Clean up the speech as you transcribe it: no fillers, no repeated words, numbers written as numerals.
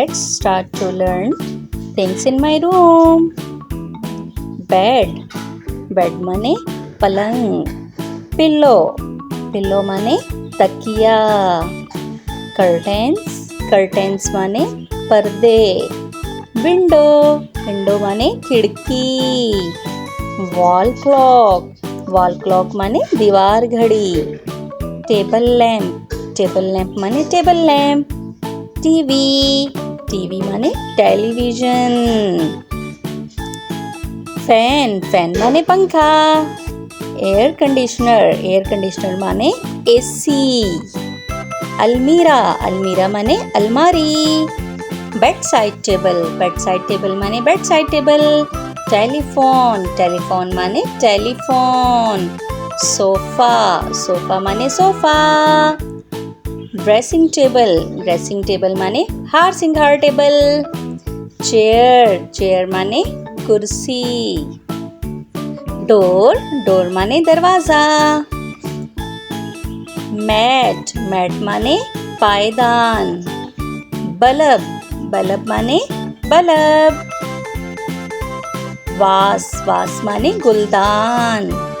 let's start to learn things in my room. Bed. Bed माने पलंग. Pillow. Pillow माने तकिया. Curtains. Curtains माने पर्दे. Window. Window माने खिड़की. Wall clock. Wall clock माने दीवार घड़ी. Table lamp. Table lamp माने टेबल लैम्प. TV. TV माने टेलीविजन. फैन. फैन माने पंखा. Air conditioner. एयर कंडीशनर माने AC. अलमीरा. अलमीरा माने अलमारी. Bed side table. Bed side table माने bed side table. Telephone. Telephone माने टेलीफोन. सोफा. सोफा माने sofa. Dressing table. Dressing table माने हार सिंगार टेबल. चेयर. चेयर माने कुर्सी. डोर. डोर माने दरवाजा. मैट. मैट माने पायदान. बल्ब. बल्ब माने बल्ब. वास. वास माने गुलदान.